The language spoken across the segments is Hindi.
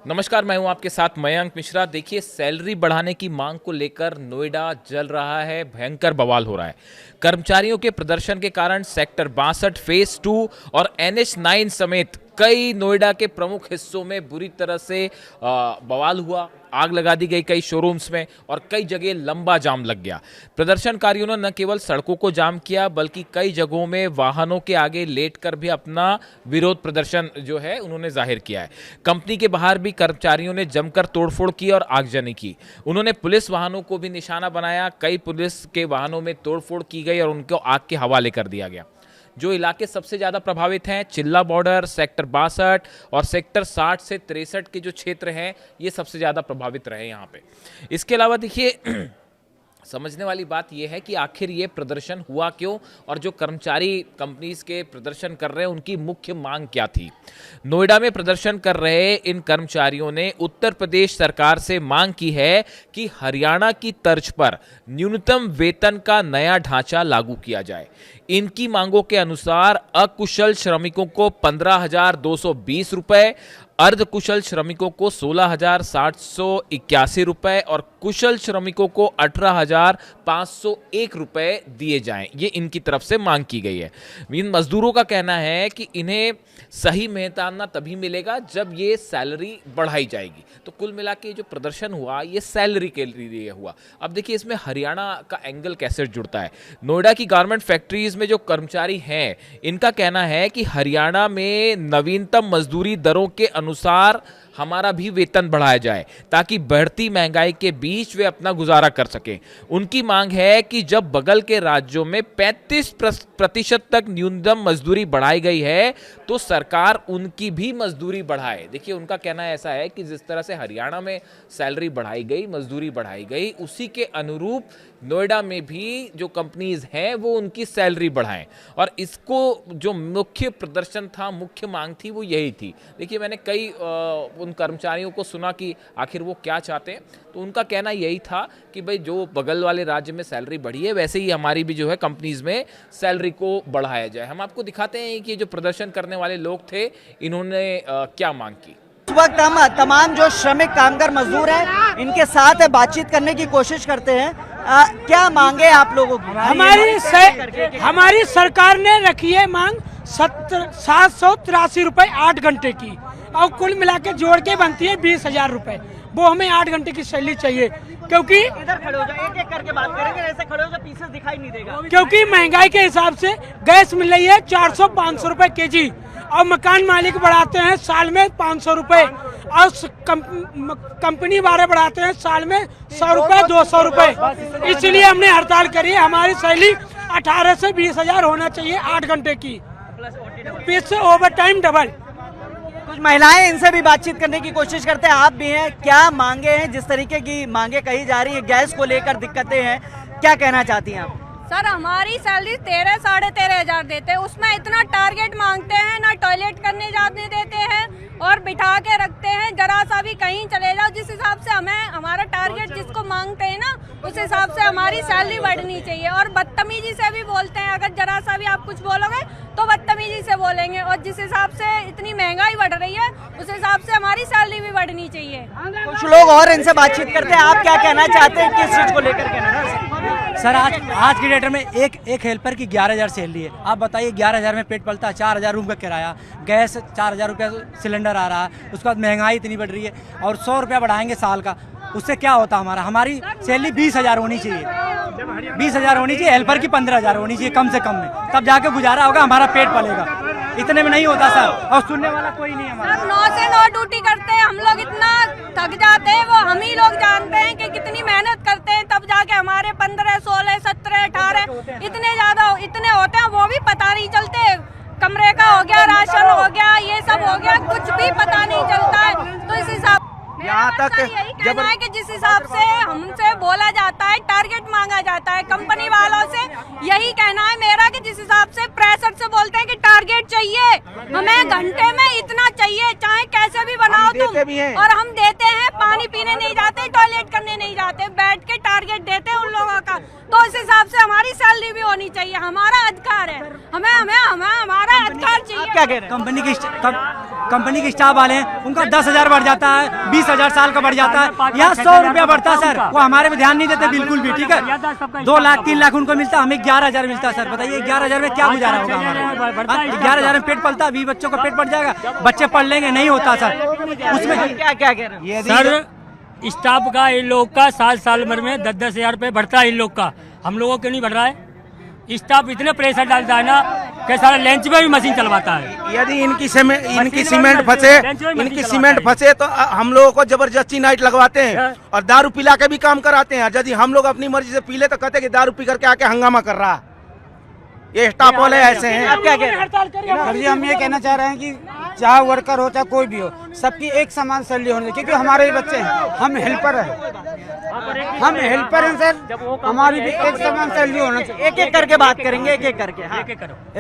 नमस्कार, मैं हूं आपके साथ मयंक मिश्रा। देखिए, सैलरी बढ़ाने की मांग को लेकर नोएडा जल रहा है, भयंकर बवाल हो रहा है। कर्मचारियों के प्रदर्शन के कारण सेक्टर 62 फेज 2 और NH9 समेत कई नोएडा के प्रमुख हिस्सों में बुरी तरह से बवाल हुआ। आग लगा दी गई कई शोरूम्स में और कई जगह लंबा जाम लग गया। प्रदर्शनकारियों ने न केवल सड़कों को जाम किया बल्कि कई जगहों में वाहनों के आगे लेटकर भी अपना विरोध प्रदर्शन जो है उन्होंने जाहिर किया है। कंपनी के बाहर भी कर्मचारियों ने जमकर तोड़फोड़ की और आगजनी की। उन्होंने पुलिस वाहनों को भी निशाना बनाया। कई पुलिस के वाहनों में तोड़फोड़ की गई और उनको आग के हवाले कर दिया गया। जो इलाके सबसे ज़्यादा प्रभावित हैं, चिल्ला बॉर्डर, सेक्टर 62 और सेक्टर 60 से 63 के जो क्षेत्र हैं, ये सबसे ज़्यादा प्रभावित रहे यहाँ पे। इसके अलावा देखिए समझने वाली बात यह है कि आखिर ये प्रदर्शन हुआ क्यों और जो कर्मचारी कंपनीज के प्रदर्शन कर रहे हैं उनकी मुख्य मांग क्या थी। नोएडा में प्रदर्शन कर रहे इन कर्मचारियों ने उत्तर प्रदेश सरकार से मांग की है कि हरियाणा की तर्ज पर न्यूनतम वेतन का नया ढांचा लागू किया जाए। इनकी मांगों के अनुसार अकुशल श्रमिकों को 15,220 रुपए, अर्ध कुशल श्रमिकों को 16,781 रुपए और कुशल श्रमिकों को 18,501 रुपए दिए जाएं। ये इनकी तरफ से मांग की गई है। इन मजदूरों का कहना है कि इन्हें सही मेहनताना तभी मिलेगा जब ये सैलरी बढ़ाई जाएगी। तो कुल मिला के जो प्रदर्शन हुआ ये सैलरी के लिए हुआ। अब देखिए इसमें हरियाणा का एंगल कैसे जुड़ता है। नोएडा की गारमेंट फैक्ट्रीज में जो कर्मचारी हैं इनका कहना है कि हरियाणा में नवीनतम मजदूरी दरों के अनुसार हमारा भी वेतन बढ़ाया जाए ताकि बढ़ती महंगाई के बीच वे अपना गुजारा कर सकें। उनकी मांग है कि जब बगल के राज्यों में 35% तक न्यूनतम मजदूरी बढ़ाई गई है तो सरकार उनकी भी मजदूरी बढ़ाए। देखिए उनका कहना ऐसा है कि जिस तरह से हरियाणा में सैलरी बढ़ाई गई, मजदूरी बढ़ाई गई, उसी के अनुरूप नोएडा में भी जो कंपनीज हैं वो उनकी सैलरी बढ़ाएं। और इसको जो मुख्य प्रदर्शन था, मुख्य मांग थी, वो यही थी। देखिए मैंने कई उन कर्मचारियों को सुना कि आखिर वो क्या चाहते हैं, तो उनका कहना यही था कि भाई जो बगल वाले राज्य में सैलरी बढ़ी है वैसे ही हमारी भी जो है कंपनीज में सैलरी को बढ़ाया जाए। हम आपको दिखाते हैं कि जो प्रदर्शन करने वाले लोग थे इन्होंने क्या मांग की। इस वक्त हम तमाम जो श्रमिक कामगार मजदूर हैं इनके साथ बातचीत करने की कोशिश करते हैं। क्या मांगे आप लोगों की? हमारी सरकार ने रखी है मांग 783 रुपए 8 घंटे की और कुल मिला के जोड़ के बनती है 20,000 रुपए। वो हमें 8 घंटे की सैलरी चाहिए क्योंकि इधर खड़े हो जाओ, एक-एक करके बात करेंगे। ऐसे खड़े हो जाओ, पीछे दिखाई नहीं देगा। क्योंकि महंगाई के हिसाब से गैस मिल रही है 400-500 रुपए केजी और मकान मालिक बढ़ाते हैं साल में 500 रुपए और कंपनी वाले बढ़ाते हैं साल में 100 रुपए 200 रुपए। इसलिए हमने हड़ताल करी है। हमारी सैलरी 18 से 20,000 होना चाहिए 8 घंटे की, प्लस से ओवर टाइम डबल। कुछ महिलाएं, इनसे भी बातचीत करने की कोशिश करते हैं। आप भी हैं, क्या मांगे हैं? जिस तरीके की मांगे कही जा रही है, गैस को लेकर दिक्कतें हैं, क्या कहना चाहती हैं आप? सर हमारी सैलरी 13-13,500 देते हैं, उसमें इतना टारगेट मांगते हैं, ना टॉयलेट करने जाने देते हैं और बिठा के रखते हैं। जरा सा भी कहीं चले जाओ, जिस हिसाब से हमें हमारा टारगेट जिसको मांगते हैं ना उस हिसाब से हमारी सैलरी बढ़नी चाहिए। और बदतमीजी से भी बोलते हैं, अगर जरा सा भी आप कुछ बोलोगे तो बदतमीजी से बोलेंगे। और जिस हिसाब से इतनी महंगाई बढ़ रही है उस हिसाब से हमारी सैलरी भी बढ़नी चाहिए। कुछ लोग और इनसे बातचीत करते हैं। आप क्या कहना चाहते हैं, किस चीज को लेकर कहना चाहते हैं? सर आज की डेट में एक हेल्पर की 11,000 सैलरी है। आप बताइए 11,000 में पेट पलता है? 4,000 रूम का किराया, गैस 4,000 रुपया सिलेंडर आ रहा है, उसके बाद महंगाई इतनी बढ़ रही है और 100 रुपया बढ़ाएंगे साल का, उससे क्या होता हमारी सैलरी 20,000 होनी चाहिए। 20,000 होनी चाहिए, हेल्पर की 15,000 होनी चाहिए कम से कम में, तब जाके गुजारा होगा, हमारा पेट पलेगा। इतने में नहीं होता सर, और सुनने वाला कोई नहीं हमारा। 9 से 9 ड्यूटी करते हैं हम लोग, इतना थक जाते हैं, वो हम ही लोग जानते हैं कि कितनी मेहनत करते हैं, तब जाके हमारे 15, 16, 17, 18 इतने होते हैं, वो भी पता नहीं चलते। कमरे का हो गया, राशन हो गया, ये सब हो गया, कुछ भी पता नहीं चलता है। तो इस हिसाब जहाँ तक यही कहना है कि जिस हिसाब से हमसे बोला जाता है, टारगेट मांगा जाता है कंपनी वालों से, यही कहना है मेरा कि जिस हिसाब से प्रेशर से बोलते हैं कि टारगेट चाहिए, हमें घंटे में इतना चाहिए, चाहे कैसे भी बनाओ तुम, और हम देते हैं। पानी पीने नहीं जाते, टॉयलेट करने नहीं जाते, बैठ के टारगेट देते हैं उन लोगों का। तो इस हिसाब से हमारी सैलरी भी होनी चाहिए, हमारा अधिकार है, हमें हमें हमें हमारा अधिकार चाहिए। क्या कह रहे हैं? कंपनी के स्टाफ वाले हैं, उनका 10,000 बढ़ जाता है, 20,000 साल का बढ़ जाता है, यहाँ 100 रुपया बढ़ता है सर। वो हमारे पे ध्यान नहीं देते बिल्कुल भी, ठीक है। 2 लाख 3 लाख उनको मिलता है, हमें 11,000 मिलता है सर। बताइए 11,000 में क्या गुजारा होगा हमारा? 11,000 में पेट पलता, 20 बच्चों का पेट पड़ जाएगा, बच्चे पढ़ लेंगे, नहीं होता सर। उसमें क्या कह रहे हैं? सर स्टाफ का इन लोग का साल भर में 10-10 हजार रुपये बढ़ता है इन लोग का, हम लोगों को नहीं बढ़ रहा है। स्टाफ इतने प्रेशर डालता है ना कि सारा लंच में भी मशीन चलवाता है। यदि इनकी सीमेंट फंसे तो हम लोगों को जबरदस्ती नाइट लगवाते हैं और दारू पिला के भी काम कराते हैं। यदि हम लोग अपनी मर्जी से पी ले तो कहते हैं कि दारू पी करके आके हंगामा कर रहा। ये स्टाफ वाले ऐसे हैं। आप क्या कह रहे हैं? सर जी हम ये कहना चाह रहे हैं कि चाहे वर्कर हो चाहे कोई भी हो, सबकी एक समान सैलरी होनी चाहिए, क्योंकि हमारे ही बच्चे हैं, हम हेल्पर हैं, सर, हमारी भी एक समान सैलरी होना चाहिए। एक एक करके बात करेंगे, एक एक करके। हाँ।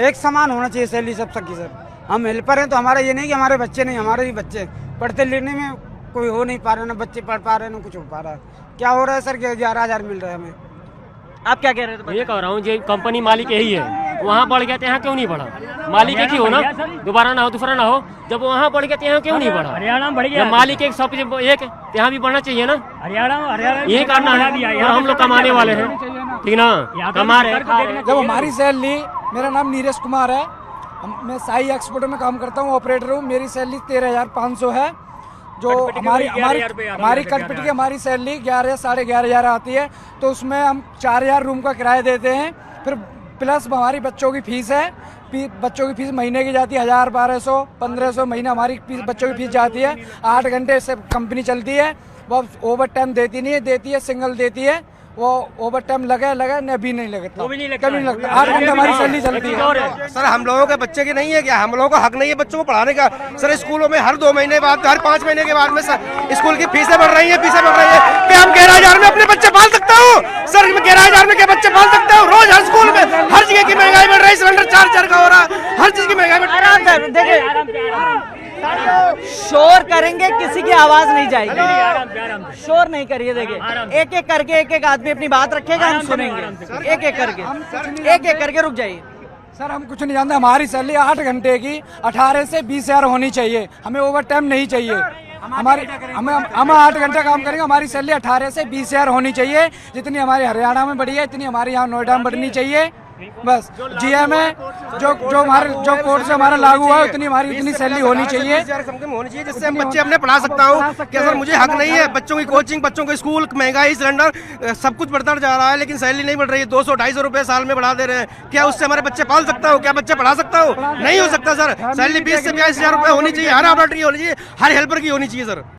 एक समान होना चाहिए सैलरी सब सबकी सर। हम हेल्पर हैं तो हमारा ये नहीं कि हमारे बच्चे नहीं, हमारे भी बच्चे पढ़ते लिखने में कोई हो नहीं पा रहा, ना बच्चे पढ़ पा रहे ना कुछ हो पा रहा। क्या हो रहा है सर कि 11,000 मिल रहा है हमें। आप क्या कह रहे थे? ये कह रहा हूँ जो कंपनी मालिक यही है, वहाँ बढ़ गया तो यहाँ क्यों नहीं बढ़ा? मालिक एक ही हो ना, दोबारा ना हो दूसरा ना हो। जब वहाँ बढ़ गया तो यहाँ क्यों नहीं बढ़ा? हरियाणा बढ़ गया, मालिक एक सब एक यहाँ भी बढ़ना चाहिए ना। हरियाणा यही करना है, और हम लोग कमाने वाले हैं, ठीक ना, कमा रहे हैं। जब हमारी सैलरी, मेरा नाम नीरज कुमार है, मैं साई एक्सपोर्ट में काम करता हूँ, ऑपरेटर हूँ। मेरी सैलरी 13,500 है। जो हमारी कंपनी की हमारी सैलरी 11 साढ़े 11,000 आती है, तो उसमें हम 4,000 रूम का किराया देते हैं, फिर प्लस हमारी बच्चों की फीस है। बच्चों की फीस महीने की जाती है 1,000, 1,200, 1,500 महीना हमारी बच्चों की फीस जाती है। 8 घंटे से कंपनी चलती है, वो ओवर टाइम देती नहीं है, देती है सिंगल देती है। वो ओवर टाइम लगे न भी नहीं लगता, कभी नहीं लगता। 8 घंटे हमारी सैलरी चलती है। सर हम लोगों के बच्चे की नहीं है क्या? हम लोगों को हक नहीं है बच्चों को पढ़ाने का? सर स्कूलों में हर 2 महीने बाद, हर 5 महीने के बाद में सर स्कूल की फीसें बढ़ रही है, क्या हम 11,000 में अपने बच्चे पाल सकता हूँ? सर 11,000 में क्या बच्चे पाल सकता हूँ? रोज हर स्कूल में हर जगह की महंगाई बढ़ रही है, सिलेंडर 4 का हो रहा है, हर चीज की महंगाई बढ़ रही है। शोर करेंगे, किसी की आवाज नहीं जाएगी। शोर नहीं करिए। देखिए एक एक करके एक एक आदमी अपनी बात रखेगा, हम सुनेंगे। एक एक करके रुक जाइए। सर हम कुछ नहीं जानते। हमारी सैलरी 8 घंटे की 18 से 20,000 होनी चाहिए, हमें ओवर टाइम नहीं चाहिए। हम 8 घंटे काम करेंगे, हमारी सैलरी 18 से 20,000 होनी चाहिए। जितनी हमारे हरियाणा में बढ़ी है, इतनी हमारे यहाँ नोएडा में बढ़नी चाहिए। बस जीएम में जो कोर्ट से हमारा लागू हुआ है, उतनी सैलरी होनी चाहिए, जिससे हम बच्चे अपने पढ़ा सकता हूँ। क्या सर मुझे हक नहीं है? बच्चों की कोचिंग, बच्चों के स्कूल, महंगाई, सिलेंडर सब कुछ बढ़ता जा रहा है, लेकिन सैलरी नहीं बढ़ रही है। 200-250 रुपए साल में बढ़ा दे रहे हैं। क्या उससे हमारे बच्चे पाल सकता हूँ? क्या बच्चे पढ़ा सकता हूँ? नहीं हो सकता सर। सैलरी 20 से 22,000 रुपए होनी चाहिए, हर ऑपरेटर की होनी चाहिए, हर हेल्पर की होनी चाहिए सर।